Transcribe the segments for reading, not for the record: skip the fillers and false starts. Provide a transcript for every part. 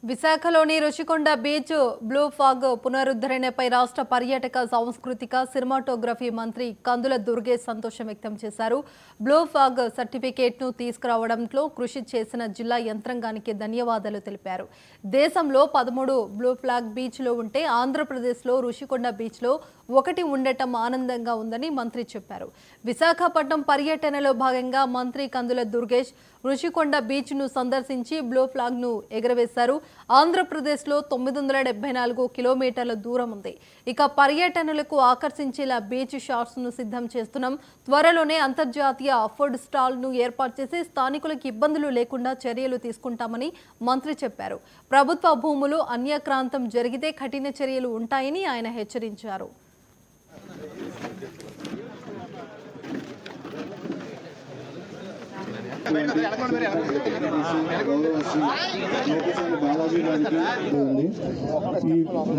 విశాఖలోని Rushikonda beach blue fog పునరుద్ధరణపై రాష్ట్ర పర్యాటక సాంస్కృతిక సినిమాటోగ్రఫీ మంత్రి కందుల దుర్గేష్ సంతోషం వ్యక్తం చేశారు. బ్లూ ఫాగ్ సర్టిఫికేట్ను తీసుకురావడంలో కృషి చేసిన జిల్లా యంత్రాంగానికి ధన్యవాదాలు తెలిపారు. దేశంలో 13 బ్లూ ఫ్లాగ్ బీచ్లు ఉంటే ఆంధ్రప్రదేశ్లో రుషికొండ బీచ్లో ఒకటి ఉండటం ఆనందంగా ఉందని మంత్రి చెప్పారు. విశాఖపట్నం పర్యటనలో భాగంగా మంత్రి కందుల దుర్గేష్ రుషికొండ బీచ్ను సందర్శించి బ్లూ ఫ్లాగ్ను ఎగురవేశారు. ఆంధ్రప్రదేశ్లో 974 కిలోమీటర్ల దూరం ఉంది. ఇక పర్యటనలకు ఆకర్షించేలా బీచ్ షాట్స్ను సిద్ధం చేస్తున్నాం. త్వరలోనే అంతర్జాతీయ ఫుడ్ స్టాల్ను ఏర్పాటు చేసి స్థానికులకు ఇబ్బందులు లేకుండా చర్యలు తీసుకుంటామని మంత్రి చెప్పారు. ప్రభుత్వ భూములు అన్యాక్రాంతం జరిగితే కఠిన చర్యలు ఉంటాయని ఆయన హెచ్చరించారు.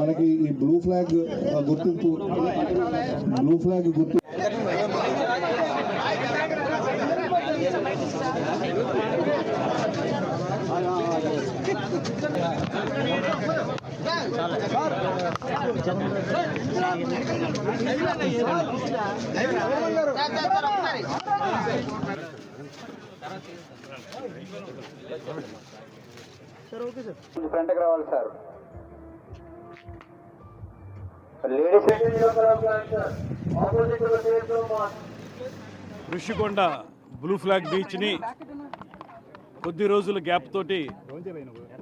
మనకి ఈ బ్లూ ఫ్లాగ్ గుర్తింపు ఫ్రంట్కి రావాలి సార్. ఋషికొండ బ్లూ ఫ్లాగ్ బీచ్ని కొద్ది రోజుల గ్యాప్ తోటి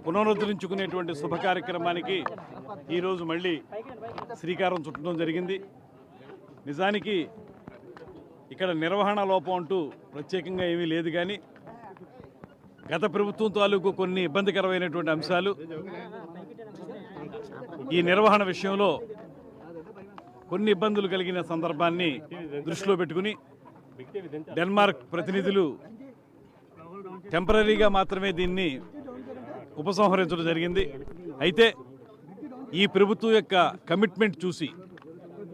పునరుద్ధరించుకునేటువంటి శుభ కార్యక్రమానికి ఈరోజు మళ్ళీ శ్రీకారం చుట్టడం జరిగింది. నిజానికి ఇక్కడ నిర్వహణ లోపం అంటూ ప్రత్యేకంగా ఏమీ లేదు, కానీ గత ప్రభుత్వం తాలూకు కొన్ని ఇబ్బందికరమైనటువంటి అంశాలు, ఈ నిర్వహణ విషయంలో కొన్ని ఇబ్బందులు కలిగిన సందర్భాన్ని దృష్టిలో పెట్టుకుని డెన్మార్క్ ప్రతినిధులు టెంపరీగా మాత్రమే దీన్ని ఉపసంహరించడం జరిగింది. అయితే ఈ ప్రభుత్వం యొక్క కమిట్మెంట్ చూసి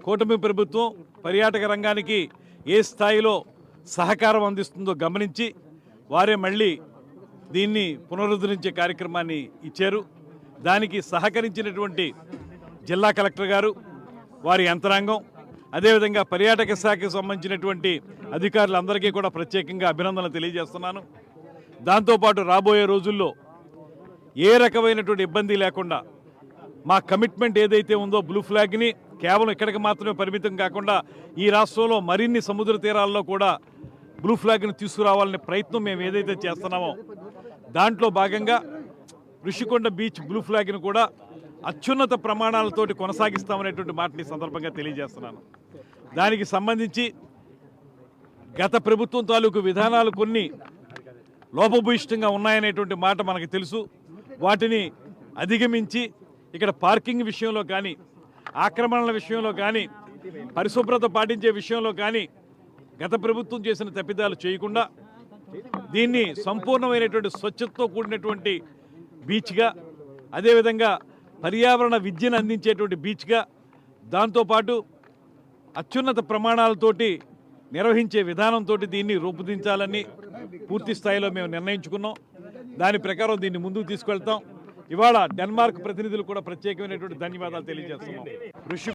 కూటమి ప్రభుత్వం పర్యాటక రంగానికి ఏ స్థాయిలో సహకారం అందిస్తుందో గమనించి వారే మళ్ళీ దీన్ని పునరుద్ధరించే కార్యక్రమాన్ని ఇచ్చారు. దానికి సహకరించినటువంటి జిల్లా కలెక్టర్ గారు, వారి యంత్రాంగం, అదేవిధంగా పర్యాటక శాఖకు సంబంధించినటువంటి అధికారులందరికీ కూడా ప్రత్యేకంగా అభినందనలు తెలియజేస్తున్నాను. దాంతోపాటు రాబోయే రోజుల్లో ఏ రకమైనటువంటి ఇబ్బంది లేకుండా మా కమిట్మెంట్ ఏదైతే ఉందో బ్లూ ఫ్లాగ్ని కేవలం ఇక్కడికి మాత్రమే పరిమితం కాకుండా ఈ రాష్ట్రంలో మరిన్ని సముద్ర తీరాల్లో కూడా బ్లూ ఫ్లాగ్ని తీసుకురావాలనే ప్రయత్నం మేము ఏదైతే చేస్తున్నామో దాంట్లో భాగంగా ఋషికొండ బీచ్ బ్లూ ఫ్లాగ్ని కూడా అత్యున్నత ప్రమాణాలతోటి కొనసాగిస్తామనేటువంటి మాటని సందర్భంగా తెలియజేస్తున్నాను. దానికి సంబంధించి గత ప్రభుత్వం తాలూకు విధానాలు కొన్ని లోపభూయిష్టంగా ఉన్నాయనేటువంటి మాట మనకు తెలుసు. వాటిని అధిగమించి ఇక్కడ పార్కింగ్ విషయంలో కానీ, ఆక్రమణల విషయంలో కానీ, పరిశుభ్రత పాటించే విషయంలో కానీ గత ప్రభుత్వం చేసిన తప్పిదాలు చేయకుండా దీన్ని సంపూర్ణమైనటువంటి స్వచ్ఛతతో కూడినటువంటి బీచ్గా, అదేవిధంగా పర్యావరణ విద్యను అందించేటువంటి బీచ్గా, దాంతోపాటు అత్యున్నత ప్రమాణాలతోటి నిర్వహించే విధానంతో దీన్ని రూపుదించాలని పూర్తి స్థాయిలో మేము నిర్ణయించుకున్నాం. దాని ప్రకారం దీన్ని ముందుకు తీసుకెళ్తాం. ఇవాళ డెన్మార్క్ ప్రతినిధులు కూడా ప్రత్యేకమైనటువంటి ధన్యవాదాలు తెలియజేస్తున్నాం.